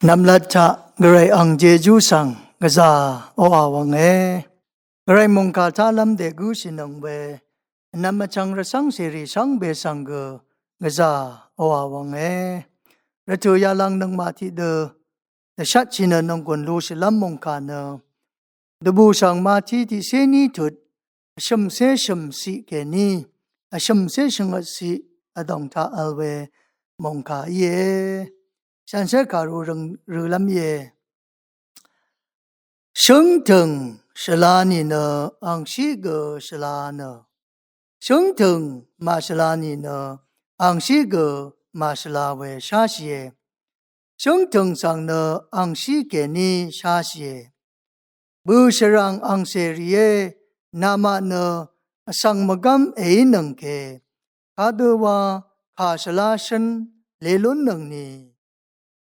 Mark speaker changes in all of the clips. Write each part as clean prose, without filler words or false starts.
Speaker 1: นำลัดจะกระไรอังเจจูสังกษาโออาวังกระไรมงคาทาลัมเดกุสินงเวนำมาจังระสังเสรีสังเบสังกษาโออาวังระเทยาลังนังมาทิเดแต่ชัดชินนงกวนลูสิลัมมงคาเนดบูสังมาทิที่เสนีทุดชมเสชมสีเกนีชมเสชงสีอดองทาอัลเวมงคาเยฉันเสกการุรงรุลำเย生腾是拉尼呢，昂西个是拉呢，生腾马是拉尼呢，昂西个马是拉为啥些？生腾上呢，昂西给你啥些？不是让昂些耶，那么呢，上么干哎能给，他的话卡是拉身来论能呢。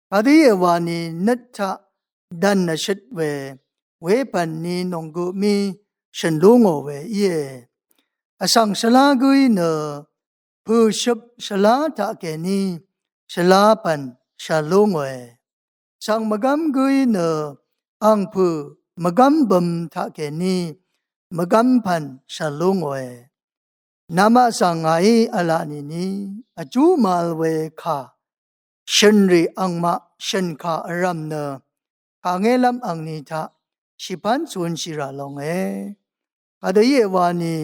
Speaker 1: 阿迪耶瓦尼那他但那是为本尼农古米神龙我为耶，阿上是拉个呢，不是是拉他给你是拉本是龙为，上么干个呢，昂不么干本他给你么干本是龙为，那么上阿伊阿拉尼尼阿朱马为卡。ฉันรีอังมาฉันข้าอารมณ์เนข้าเงลัมอังนิทาชิพันส่วนชิราลงอาเดียวานี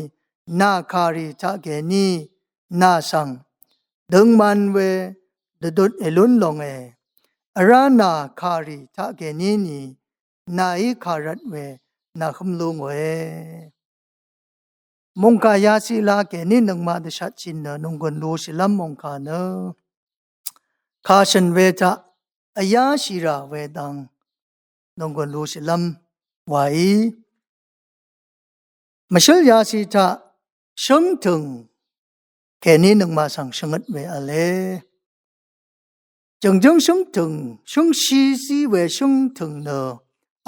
Speaker 1: นาคาริทาเกนีนาสังดึงมันเวดดุดเอลุนลงอารานาคาริทาเกนีนีนาอิคารัตเวนาคุมลุงมงกายาสิลาเกนีนังมาดชัดชินเนนงกวนลูสิลัมมงคาเนข้าฉันเวทะอายาชิราเวดังนงกวนลูสิลัมไว้มาเชลยาสิทะชงถึงแค่นี้นึงมาสั่งชงดเวอะไรจังจังชงถึงชงชีสีเวชงถึงเนอ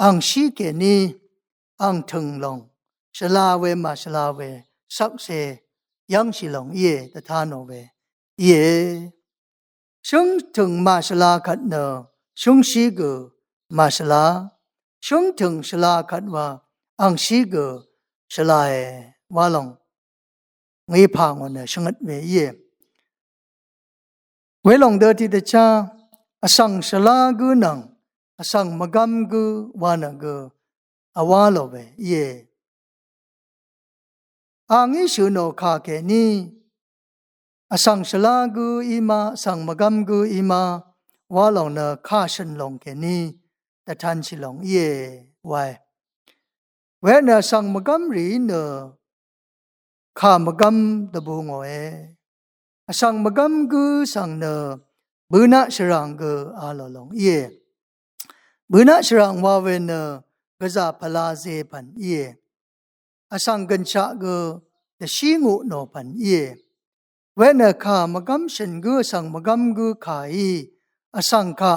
Speaker 1: อังชีแค่นี้อังถึงลงชลาเวมาชลาเวสักเสยังชิลงเย่ตทานเวเย่生腾马是拉卡呢，生西个马是拉，生腾是拉卡哇，昂西个是拉瓦隆，我怕我呢生个为耶，为隆得地的家，阿上是拉个能，阿上么干个瓦那个阿瓦罗为耶，昂伊修诺卡给你。อาสังสลากูอีมาสังมกำกูอีมาว่าลงเนข้าฉันลงแค่นี้แต่ท่านชิลงเย่ไว้เวเนสังมกำรีเนข้ามกำตะบูงเออาสังมกำกูสังเนบุญชรังกูอาลลงเย่บุญชรังว่าเวเนกษาพลาเซปันเย่อาสังกันชะกูแต่ชิงูโนปันเย่เวนข้ามกำฉันกูสังมกำกูขายอสังข้า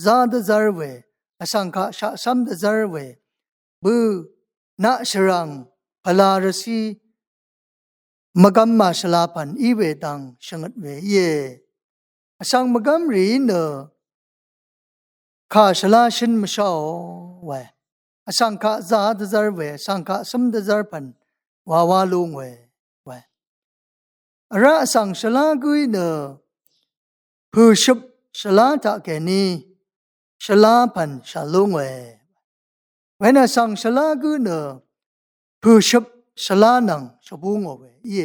Speaker 1: ซาดจารเวอสังข้าชะซัมดจารเวบูนัชรังพลารสีมกำมาชลาพันอีเวดังชงดเวเยอสังมกำรีเนข้าชลาชินมชาวเวอสังข้าซาดจารเวสังข้าซัมดจารพันวาลุงเวราสังชลากุยเนผู้ชุบชลาตะแกนีชลาพันชาลุงเวเวนสังชลากุยเนผู้ชุบชลานังชบุงเวเย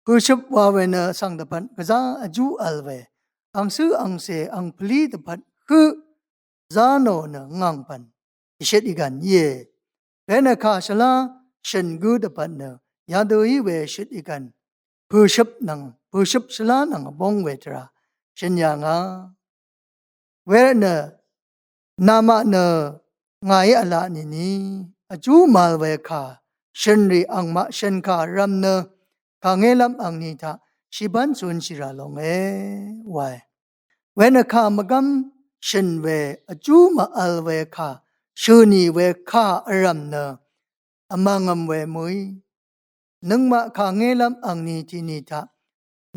Speaker 1: ผู้ชุบว่าเวนสังตะพันกะซาอจูอัลเวอังซื้ออังเสอังพลีตะพันคือซาโนเนงังพันอิเชตอีกันเยเวนข้าชลาฉันกูตะพันเนยาดูอีเวชิตอีกันผู้ชุบนังผู้ชุบสลานังบงเวทราเช่นอย่างเวเนนามาเนไงอะไรนี่อจูมาเวคาฉันรีอังมาฉันคารำเนข้าเงลัมอังนิทาชิบันสุนชิราลงไว้เวนข้ามกำฉันเวอจูมาอัลเวคาชูนีเวคารำเนอมังมเวมุยนึงมาข้าเงลัมอังนีที่นิทา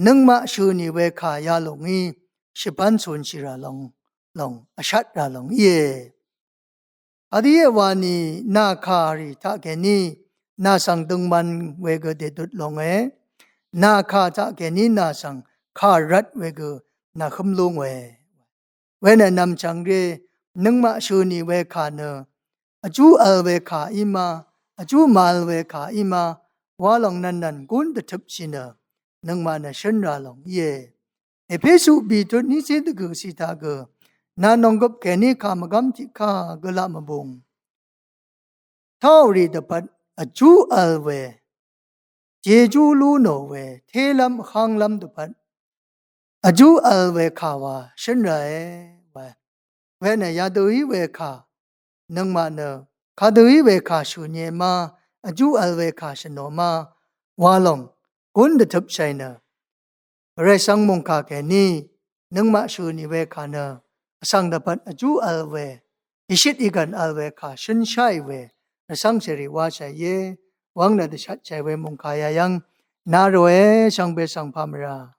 Speaker 1: นึงมาชูนีเวขายาลงอีชิพันสุนชิราลง ลงอชัดราลงเยอดียวานีนาคาริทะเกนีนาสังตุงมันเวกเดตุลงนาคาทะเกนีนาสังคารัดเวกนาคมลงเวนนำจังเรนึงมาชูนีเวคาเนอจูอัลเวคาอิมาอจูมาลเวคาอิมาวาลงนันกุนตะทับชินนึงมานะชันราลงเยเอเพสุบีตุนิเซตกสิตากนานงกบแกนี่ขามกำจิขากละมบงท้าวรีตปัดอจูอัลเวเจจูลูโนเวเทลัมขังลัมตปัดอจูอัลเวขาวาชันไรเวนยาตุยเวขานึงมาเนคาตุยเวขาชูเนมาอจูอัลเวขาชโนมาวาลงกุนตะทับชัยเนเรสังมงคาแกนี่นึงมาชูนีเวขาเนสังดปัดอจูอัลเวอิชิตอีกันอัลเวขาชุนชัยเวสังเสริวาชัยเยวังนาดชัดใจเวมงคายายังนาโรเอสังเบสังพามรา